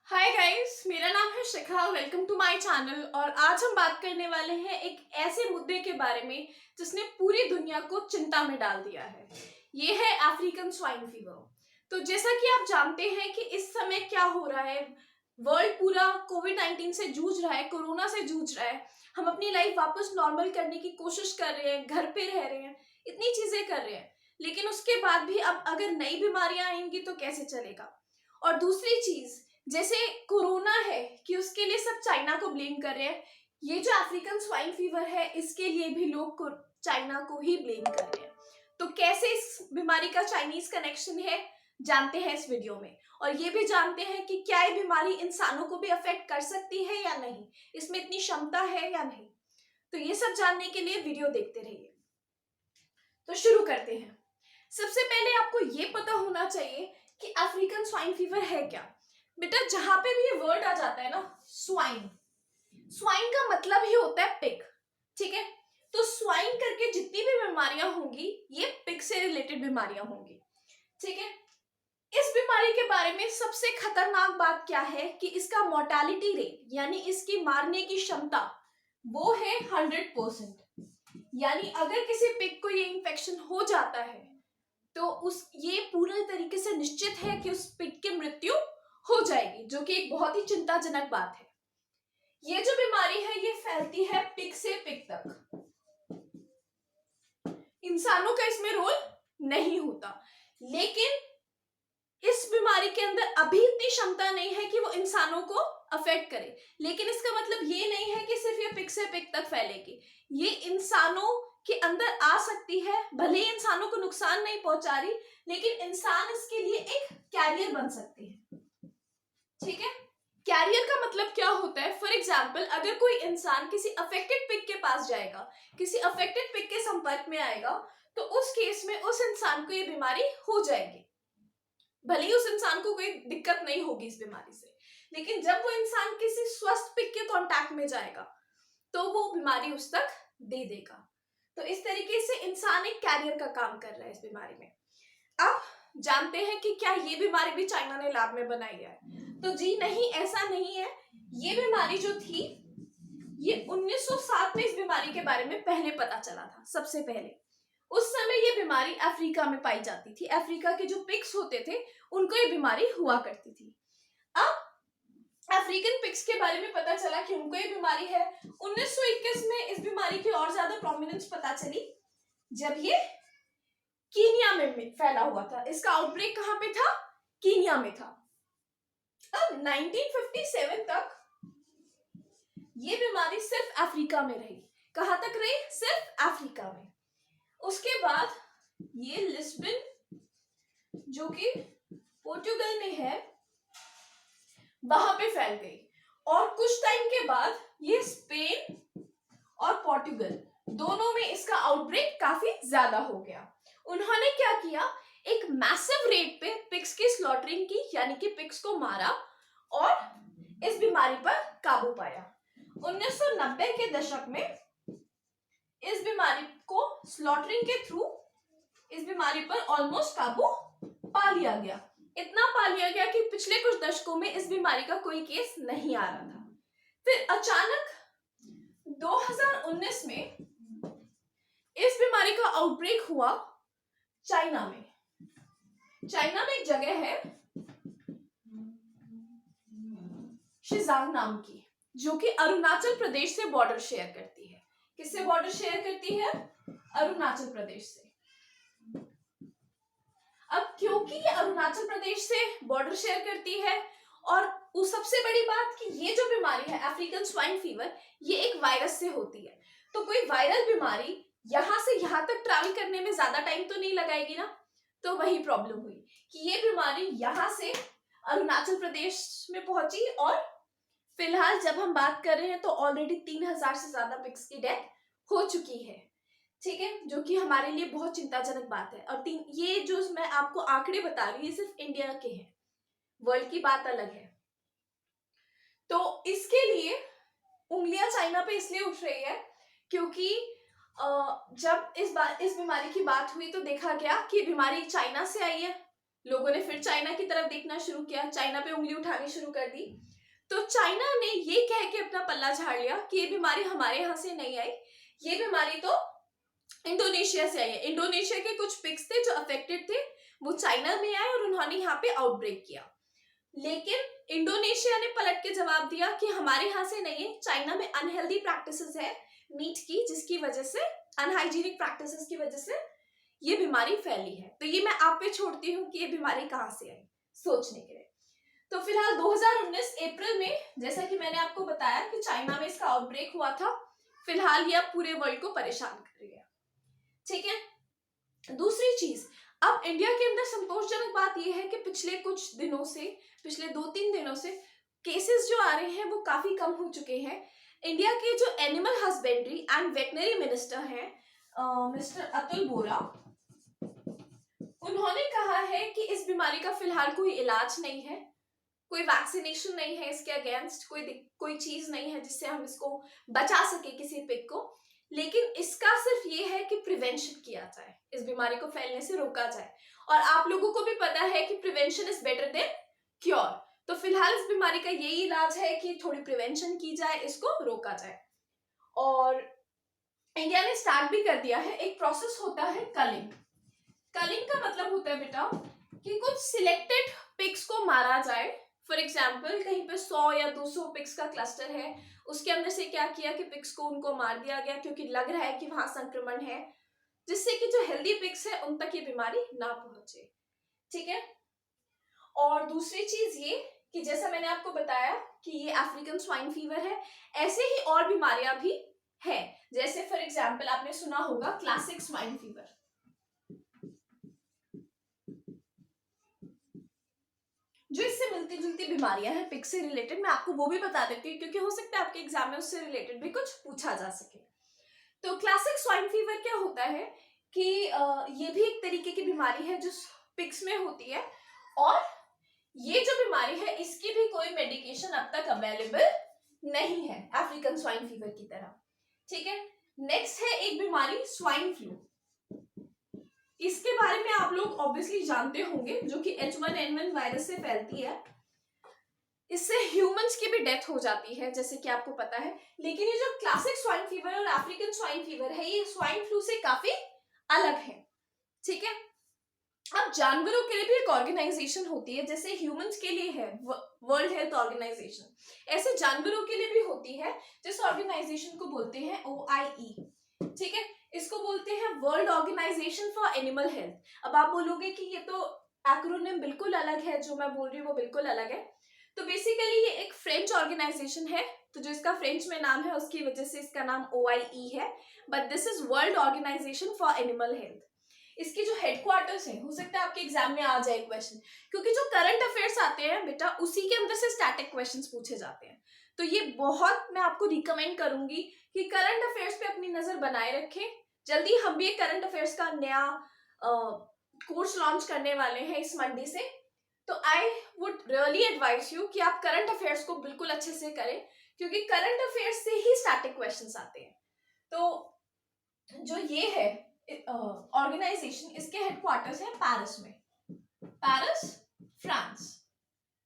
Hi guys, मेरा नाम है Shikha. Welcome to my channel. और आज हम बात करने वाले हैं एक ऐसे मुद्दे के बारे में जिसने पूरी दुनिया को चिंता में डाल दिया है। ये है अफ्रीकन स्वाइन फीवर। तो जैसा कि आप जानते हैं कि इस समय क्या हो रहा है, वर्ल्ड पूरा कोविड-19 से जूझ रहा है, कोरोना से जूझ रहा है। हम अपनी लाइफ वापस नॉर्मल करने की कोशिश कर रहे हैं, घर पे रह रहे हैं, इतनी चीजें कर रहे हैं, लेकिन उसके बाद भी अब अगर नई बीमारियां आएंगी तो कैसे चलेगा। और दूसरी चीज, जैसे कोरोना है कि उसके लिए सब चाइना को ब्लेम कर रहे हैं, ये जो अफ्रीकन स्वाइन फीवर है इसके लिए भी लोग को चाइना को ही ब्लेम कर रहे हैं। तो कैसे इस बीमारी का चाइनीज कनेक्शन है, जानते हैं इस वीडियो में। और ये भी जानते हैं कि क्या ये बीमारी इंसानों को भी अफेक्ट कर सकती है या नहीं, इसमें इतनी क्षमता है या नहीं। तो ये सब जानने के लिए वीडियो देखते रहिए। तो शुरू करते हैं। सबसे पहले आपको ये पता होना चाहिए कि अफ्रीकन स्वाइन फीवर है क्या। बेटा, जहां पे भी ये वर्ड आ जाता है ना, स्वाइन, स्वाइन का मतलब ही होता है पिग। ठीक है, तो स्वाइन करके जितनी भी बीमारियां होंगी ये पिग से रिलेटेड बीमारियां होंगी। ठीक है, इस बीमारी के बारे में सबसे खतरनाक बात क्या है कि इसका मोर्टालिटी रेट यानी इसकी मारने की क्षमता वो है 100%। यानी अगर किसी पिग को ये इन्फेक्शन हो जाता है तो ये पूरे तरीके से निश्चित है कि उस पिग की मृत्यु हो जाएगी, जो कि एक बहुत ही चिंताजनक बात है। ये जो बीमारी है ये फैलती है पिग से पिग तक। इंसानों का इसमें रोल नहीं होता, लेकिन इस बीमारी के अंदर अभी इतनी क्षमता नहीं है कि वो इंसानों को अफेक्ट करे। लेकिन इसका मतलब ये नहीं है कि सिर्फ ये पिग से पिग तक फैलेगी, ये इंसानों के अंदर आ सकती है। भले ही इंसानों को नुकसान नहीं पहुंचा रही, लेकिन इंसान इसके लिए एक कैरियर बन सकते हैं। ठीक है, कैरियर का मतलब क्या होता है? फॉर एग्जाम्पल, अगर कोई इंसान किसी अफेक्टेड पिग के पास जाएगा, किसी अफेक्टेड पिग के संपर्क में आएगा, तो उस केस में उस इंसान को ये बीमारी हो जाएगी। भले ही उस इंसान को कोई दिक्कत नहीं होगी इस बीमारी से, लेकिन जब वो इंसान किसी स्वस्थ पिग के कांटेक्ट में जाएगा तो वो बीमारी उस तक दे देगा। तो इस तरीके से इंसान एक कैरियर का काम कर रहा है इस बीमारी में। अब जानते हैं कि क्या ये बीमारी भी चाइना ने लैब में बनाई है? तो जी नहीं, ऐसा नहीं है। ये बीमारी जो थी ये 1907 में इस बीमारी के बारे में पहले पता चला था, सबसे पहले। उस समय ये बीमारी अफ्रीका में पाई जाती थी। अफ्रीका के जो पिग्स होते थे उनको ये बीमारी हुआ करती थी। अब अफ्रीकन पिग्स के बारे में पता चला कि उनको ये बीमारी है। 1921 में इस बीमारी की और ज्यादा प्रोमिनेंस पता चली जब ये कीनिया में फैला हुआ था। इसका आउटब्रेक कहां पे था? कीनिया में था। अब 1957 तक ये बीमारी सिर्फ अफ्रीका में रही। कहां तक रही? सिर्फ अफ्रीका में। उसके बाद ये लिस्बन, जो कि पोर्टुगल में है, वहां पे फैल गई। और कुछ टाइम के बाद ये स्पेन और पोर्टुगल दोनों में इसका आउटब्रेक काफी ज्यादा हो गया। उन्होंने क्या किया, एक मैसिव रेट पे पिग्स की स्लॉटरिंग की, यानी कि पिग्स को मारा और इस बीमारी पर काबू पाया। 1990 के दशक में इस बीमारी को स्लॉटरिंग के थ्रू इस बीमारी पर ऑलमोस्ट काबू पा लिया गया। इतना पा लिया गया कि पिछले कुछ दशकों में इस बीमारी का कोई केस नहीं आ रहा था। फिर अचानक 2019 में इस बीमारी का आउटब्रेक हुआ चाइना में। चाइना में एक जगह है शिजांग नाम की, जो कि अरुणाचल प्रदेश से बॉर्डर शेयर करती है। किससे बॉर्डर शेयर करती है? अरुणाचल प्रदेश से। अब क्योंकि ये अरुणाचल प्रदेश से बॉर्डर शेयर करती है, और उस सबसे बड़ी बात कि ये जो बीमारी है अफ्रीकन स्वाइन फीवर, ये एक वायरस से होती है। तो कोई वायरल बीमारी यहां से यहां तक ट्रैवल करने में ज्यादा टाइम तो नहीं लगाएगी ना। तो वही प्रॉब्लम हुई कि ये बीमारी यहां से अरुणाचल प्रदेश में पहुंची, और फिलहाल जब हम बात कर रहे हैं तो ऑलरेडी 3000 से ज्यादा पिग्स की डेथ हो चुकी है। ठीक है, जो कि हमारे लिए बहुत चिंताजनक बात है। और ये जो मैं आपको आंकड़े बता रही हूँ ये सिर्फ इंडिया के हैं, वर्ल्ड की बात अलग है। तो इसके लिए उंगलियां चाइना पे इसलिए उठ रही है क्योंकि जब इस बीमारी की बात हुई तो देखा गया कि बीमारी चाइना से आई है, लोगों ने फिर चाइना की तरफ देखना शुरू किया, चाइना पे उंगली उठानी शुरू कर दी। तो चाइना ने ये कह के अपना पल्ला झाड़ लिया कि ये बीमारी हमारे यहाँ से नहीं आई, ये बीमारी तो इंडोनेशिया से आई है। इंडोनेशिया के कुछ पिग्स थे जो अफेक्टेड थे, वो चाइना में आए और उन्होंने यहाँ पे आउटब्रेक किया। लेकिन इंडोनेशिया ने पलट के जवाब दिया कि हमारे यहाँ से नहीं है, चाइना में अनहेल्दी प्रैक्टिसेस है मीट की, जिसकी वजह से, अनहाइजीनिक प्रैक्टिसेस की वजह से ये बीमारी फैली है। तो ये मैं आप पे छोड़ती हूँ कि ये बीमारी कहाँ से आई, सोचने के लिए। तो फिलहाल 2019 अप्रैल में, जैसा कि मैंने आपको बताया कि चाइना में इसका आउटब्रेक हुआ था, फिलहाल ये अब पूरे वर्ल्ड को परेशान कर रही है। ठीक है। दूसरी चीज, अब इंडिया के अंदर संतोषजनक बात यह है कि पिछले कुछ दिनों से, पिछले 2-3 दिनों से केसेस जो आ रहे हैं वो काफी कम हो चुके हैं। इंडिया के जो animal husbandry and veterinary minister हैं, मिस्टर अतुल बोरा, उन्होंने कहा है कि इस बीमारी का फिलहाल कोई इलाज नहीं है, कोई वैक्सीनेशन नहीं है इसके अगेंस्ट, कोई चीज नहीं है जिससे हम इसको बचा सके किसी पिग को, लेकिन इसका सिर्फ ये है कि प्रिवेंशन किया जाए, इस बीमारी को फैलने से रोका जाए। और आप लोगों को भी पता है कि prevention is better than cure. तो फिलहाल इस बीमारी का यही इलाज है कि थोड़ी प्रिवेंशन की जाए, इसको रोका जाए। और इंडिया ने स्टार्ट भी कर दिया है, एक प्रोसेस होता है कलिंग। कलिंग का मतलब होता है बेटा कि कुछ सिलेक्टेड पिग्स को मारा जाए। फॉर एग्जाम्पल, कहीं पे 100 या 200 पिग्स का क्लस्टर है, उसके अंदर से क्या किया कि पिग्स को उनको मार दिया गया क्योंकि लग रहा है कि वहां संक्रमण है, जिससे कि जो हेल्दी पिग्स है उन तक ये बीमारी ना पहुंचे। ठीक है। और दूसरी चीज ये कि जैसा मैंने आपको बताया कि ये अफ्रीकन स्वाइन फीवर है, ऐसे ही और बीमारियां भी है। जैसे फॉर एग्जाम्पल आपने सुना होगा क्लासिक स्वाइन फीवर, जो इससे मिलती जुलती बीमारियां हैं पिग से रिलेटेड, मैं आपको वो भी बता देती हूँ क्योंकि हो सकता है आपके एग्जाम में उससे रिलेटेड भी कुछ पूछा जा सके। तो क्लासिक स्वाइन फीवर क्या होता है कि ये भी एक तरीके की बीमारी है जो पिग्स में होती है, और ये जो बीमारी है इसकी भी कोई मेडिकेशन अब तक अवेलेबल नहीं है अफ्रीकन स्वाइन फीवर की तरह। ठीक है। नेक्स्ट है एक बीमारी स्वाइन फ्लू। इसके बारे में आप लोग ऑब्वियसली जानते होंगे, जो कि H1N1 वायरस से फैलती है। इससे ह्यूमंस की भी डेथ हो जाती है जैसे कि आपको पता है। लेकिन ये जो क्लासिक स्वाइन फीवर और अफ्रीकन स्वाइन फीवर है, ये स्वाइन फ्लू से काफी अलग है। ठीक है। अब जानवरों के लिए भी एक ऑर्गेनाइजेशन होती है, जैसे ह्यूमंस के लिए है वर्ल्ड हेल्थ ऑर्गेनाइजेशन, ऐसे जानवरों के लिए भी होती है, जिस ऑर्गेनाइजेशन को बोलते हैं OIE। ठीक है। इसको बोलते हैं world organization for animal health. अब आप बोलोगे कि ये तो एक्रोनिम बिल्कुल अलग है, जो मैं बोल रही हूँ वो बिल्कुल अलग है। तो बेसिकली ये एक फ्रेंच ऑर्गेनाइजेशन है, तो जो इसका फ्रेंच में नाम है उसकी वजह से इसका नाम OIE है, but this is world organization for animal health. इसके जो हेडक्वार्टर्स हैं, हो सकता है आपके एग्जाम में आ जाए क्वेश्चन, क्योंकि जो करंट अफेयर्स आते हैं बेटा उसी के अंदर से स्टैटिक क्वेश्चंस पूछे जाते हैं। तो ये बहुत मैं आपको रिकमेंड करूंगी कि करंट अफेयर्स पे अपनी नजर बनाए रखें। जल्दी हम भी एक करंट अफेयर्स का नया कोर्स लॉन्च करने वाले हैं इस मंडे से। तो I would really advice you कि आप करंट अफेयर्स को बिल्कुल अच्छे से करें, क्योंकि करंट अफेयर्स से ही स्टैटिक क्वेश्चंस आते हैं। तो जो ये है ऑर्गेनाइजेशन, इसके हेडक्वार्टर्स है पेरिस में, पेरिस फ्रांस।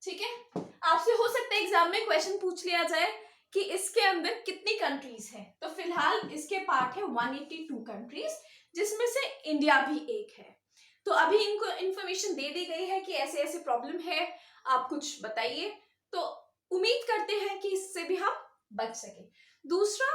ठीक है। आपसे हो सकता है एग्जाम में क्वेश्चन पूछ लिया जाए कि इसके अंदर कितनी कंट्रीज हैं, तो फिलहाल इसके पार्ट है 182 कंट्रीज, जिसमें से इंडिया भी एक है। तो अभी इनको इंफॉर्मेशन दे दी गई है कि ऐसे ऐसे प्रॉब्लम है, आप कुछ बताइए, तो उम्मीद करते हैं कि इससे भी हम बच सके। दूसरा,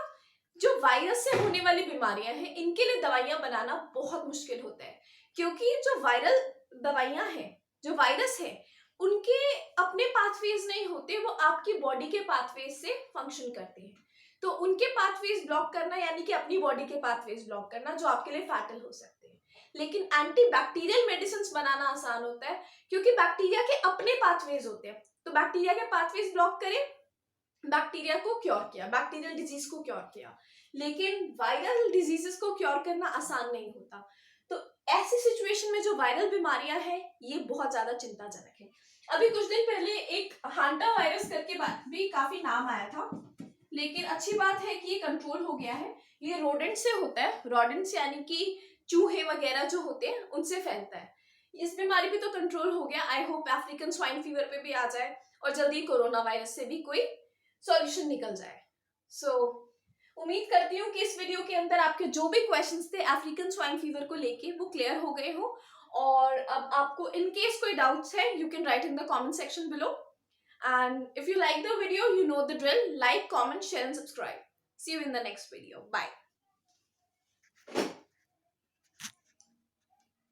जो वायरस से होने वाली बीमारियां हैं, इनके लिए दवाइयां बनाना बहुत मुश्किल होता है, क्योंकि जो वायरल दवाइयां हैं, जो वायरस है, उनके अपने पाथवेज नहीं होते, वो आपकी बॉडी के पाथवेज से फंक्शन करते हैं। तो उनके पाथवेज ब्लॉक करना यानी कि अपनी बॉडी के पाथवेज ब्लॉक करना, जो आपके लिए फैटल हो सकते हैं। लेकिन एंटीबैक्टीरियल मेडिसिन बनाना आसान होता है, क्योंकि बैक्टीरिया के अपने पाथवेज होते हैं। तो बैक्टीरिया के पाथवेज ब्लॉक करें, बैक्टीरिया को क्योर किया, बैक्टीरियल डिजीज को क्योर किया। लेकिन वायरल डिजीजेस को क्योर करना आसान नहीं होता। तो ऐसी सिचुएशन में जो वायरल बीमारियां हैं, ये बहुत ज्यादा चिंताजनक है। अभी कुछ दिन पहले एक हांटा वायरस करके भी काफी नाम आया था, लेकिन अच्छी बात है कि ये कंट्रोल हो गया है। ये रोडेंट से होता है, रोडेंट्स यानी कि चूहे वगैरह जो होते हैं उनसे फैलता है। इस बीमारी पे तो कंट्रोल हो गया, I hope African swine fever पे भी आ जाए और जल्दी कोरोना वायरस से भी कोई सॉल्यूशन निकल जाए। सो उम्मीद करती हूँ कि इस वीडियो के अंदर आपके जो भी क्वेश्चंस थे अफ्रीकन स्वाइन फीवर को लेके वो क्लियर हो गए हो, और अब आपको इन केस कोई डाउट्स है you can write in the comment section below, and if you like the video, you know the drill, like, comment, share and subscribe. See you in the next video. Bye.